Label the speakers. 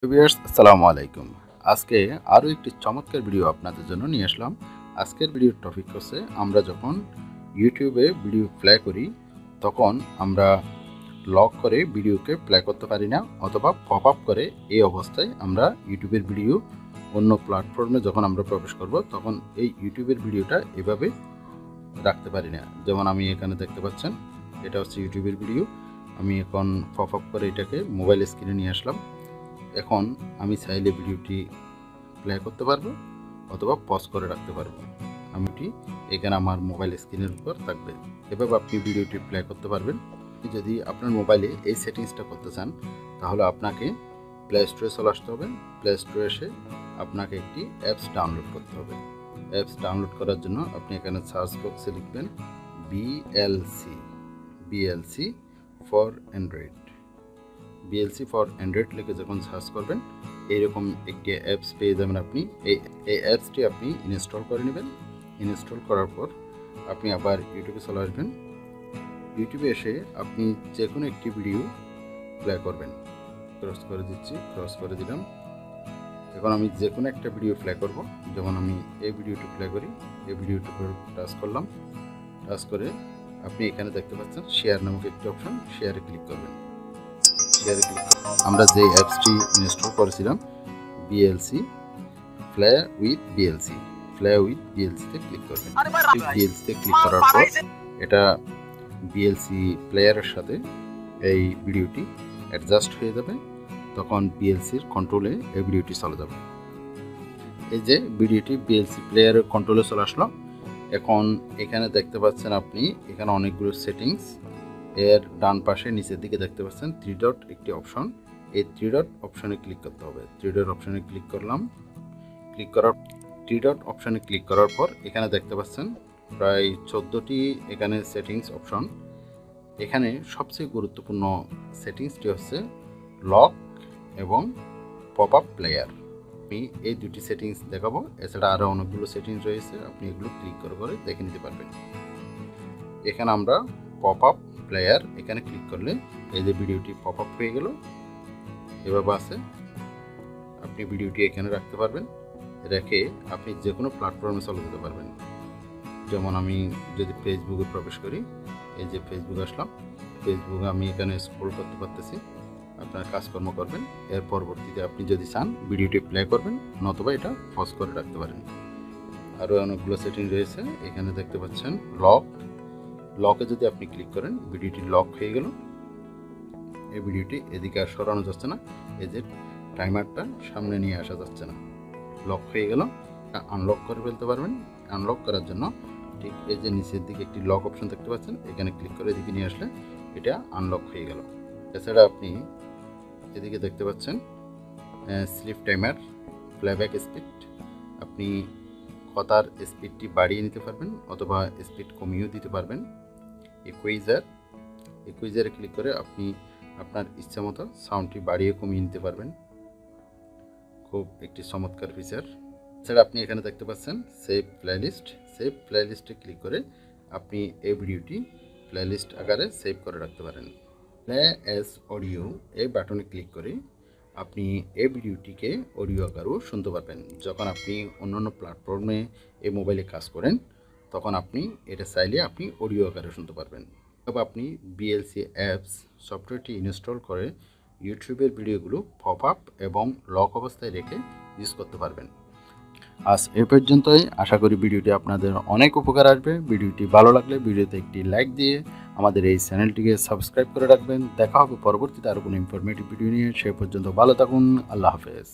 Speaker 1: Viewers আসসালামু আলাইকুম। আজকে আরও একটি চমৎকার ভিডিও আপনাদের জন্য নিয়ে আসলাম। আজকের ভিডিওর টপিক হচ্ছে আমরা যখন ইউটিউবে ভিডিও প্লে করি তখন আমরা লক করে ভিডিওকে প্লে করতে পারি না, অথবা পপ আপ করে এই অবস্থায় আমরা ইউটিউবের ভিডিও অন্য প্ল্যাটফর্মে যখন আমরা প্রবেশ করব তখন এই ইউটিউবের ভিডিওটা এভাবে রাখতে পারি না। যেমন আমি এখানে দেখতে পাচ্ছেন, এটা হচ্ছে ইউটিউবের ভিডিও। আমি এখন পপ আপ করে এটাকে মোবাইল স্ক্রিনে নিয়ে আসলাম। এখন আমি চাইলে ভিডিওটি প্লে করতে পারবো অথবা পজ করে রাখতে পারবো। আমি এখানে আমার মোবাইল স্ক্রিনের উপর থাকবে। এভাবে আপনি ভিডিওটি প্লে করতে পারবেন। যদি আপনার মোবাইলে এই সেটিংসটা করতে চান তাহলে আপনাকে প্লে স্টোরে চলে আসতে হবে। প্লে স্টোরে এসে আপনাকে একটি অ্যাপস ডাউনলোড করতে হবে। অ্যাপস ডাউনলোড করার জন্য আপনি এখানে সার্চ বক্সে লিখবেন BLC for Android. BLC for Android লিখে যখন সার্চ করবেন এইরকম একটি অ্যাপস পেয়ে যাবেন। আপনি এই অ্যাপসটি আপনি ইনস্টল করে নেবেন। ইনস্টল করার পর আপনি আবার ইউটিউবে চলে আসবেন। ইউটিউবে এসে আপনি যে কোনো একটি ভিডিও প্লে করবেন। ক্রস করে দিলাম। এখন আমি যে কোনো একটা ভিডিও প্লে করব। যেমন আমি এই ভিডিওটি প্লে করি। এই ভিডিওটি টাচ করলাম। টাচ করে আপনি এখানে দেখতে পাচ্ছেন শেয়ার নামক একটি অপশন, শেয়ারে ক্লিক করবেন। আমরা যে অ্যাপসটি ইনস্টল করেছিলাম বিএলসি প্লে উইথ বিএলসিতে ক্লিক করবেন। বিএলসিতে ক্লিক করার পর এটা বিএলসি প্লেয়ারের সাথে এই ভিডিওটি অ্যাডজাস্ট হয়ে যাবে। তখন বিএলসির কন্ট্রোলে এই ভিডিওটি চলে যাবে। এই যে ভিডিওটি বিএলসি প্লেয়ারের কন্ট্রোলে চলে আসলো। এখন এখানে দেখতে পাচ্ছেন আপনি এখানে অনেকগুলো সেটিংস। এর ডান পাশে নিচের দিকে দেখতে পাচ্ছেন 3 ডট একটি অপশন। এই 3 ডট অপশনে ক্লিক করতে হবে। 3 ডট অপশনে ক্লিক করলাম। 3 ডট অপশনে ক্লিক করার পর এখানে দেখতে পাচ্ছেন প্রায় 14টি এখানে সেটিংস অপশন। এখানে সবচেয়ে গুরুত্বপূর্ণ সেটিংসটি হচ্ছে লক এবং পপ আপ প্লেয়ার। আমি এই দুটি সেটিংস দেখাবো। এছাড়া আরও অনেকগুলো সেটিংস রয়েছে, আপনি এগুলো ক্লিক করে দেখে নিতে পারবেন। এখানে আমরা পপ আপ প্লেয়ার এখানে ক্লিক করলে এই যে ভিডিওটি পপ আপ হয়ে গেল। এভাবে আছে আপনি ভিডিওটি এখানে রাখতে পারবেন। রেখে আপনি যে কোনো প্ল্যাটফর্মে চলে যেতে পারবেন। যেমন আমি যদি ফেসবুকে প্রবেশ করি, এই যে ফেসবুক আসলাম। ফেসবুকে আমি এখানে স্ক্রল করতে পারতেছি। আপনার কাজকর্ম করবেন। এর পরবর্তীতে আপনি যদি চান ভিডিওটি প্লে করবেন, নতুবা এটা পজ করে রাখতে পারেন। আরও অনেকগুলো সেটিং রয়েছে। এখানে দেখতে পাচ্ছেন লকে যদি আপনি ক্লিক করেন ভিডিওটি লক হয়ে গেল। এই ভিডিওটি এদিকে আর সরানো যাচ্ছে না। এই যে টাইমারটা সামনে নিয়ে আসা যাচ্ছে না, লক হয়ে গেল। আনলক করে ফেলতে পারবেন। আনলক করার জন্য ঠিক এই যে নিচের দিকে একটি লক অপশন দেখতে পাচ্ছেন, এখানে ক্লিক করে এদিকে নিয়ে আসলে এটা আনলক হয়ে গেল। এছাড়া আপনি এদিকে দেখতে পাচ্ছেন স্লিপ টাইমার, প্লেব্যাক স্পিড। আপনি কথার স্পিডটি বাড়িয়ে নিতে পারবেন অথবা স্পিড কমিয়েও দিতে পারবেন। ইকুইজারে ক্লিক করে আপনি আপনার ইচ্ছা মতো সাউন্ডটি বাড়িয়ে কমিয়ে নিতে পারবেন। খুব একটি চমৎকার ফিচার। এছাড়া আপনি এখানে দেখতে পাচ্ছেন সেভ প্লেলিস্টে ক্লিক করে আপনি এই ভিডিওটি প্লেলিস্ট আকারে সেভ করে রাখতে পারেন। প্লে অ্যাজ অডিও এই বাটনে ক্লিক করে আপনি এই ভিডিওটিকে অডিও আকারেও শুনতে পারবেন। যখন আপনি অন্যান্য প্ল্যাটফর্মে এই মোবাইলে কাজ করেন তখন আপনি এটা চাইলে আপনি অডিও আকারে শুনতে পারবেন। তবে আপনি বিএলসি অ্যাপস সফটওয়্যারটি ইনস্টল করে ইউটিউবের ভিডিওগুলো পপ আপ এবং লক অবস্থায় রেখে ইউজ করতে পারবেন। আজ এ পর্যন্তই। আশা করি ভিডিওটি আপনাদের অনেক উপকার আসবে। ভিডিওটি ভালো লাগলে ভিডিওতে একটি লাইক দিয়ে আমাদের এই চ্যানেলটিকে সাবস্ক্রাইব করে রাখবেন। দেখা হবে পরবর্তীতে আরও কোনো ইনফরমেটিভ ভিডিও নিয়ে। সে পর্যন্ত ভালো থাকুন। আল্লাহ হাফেজ।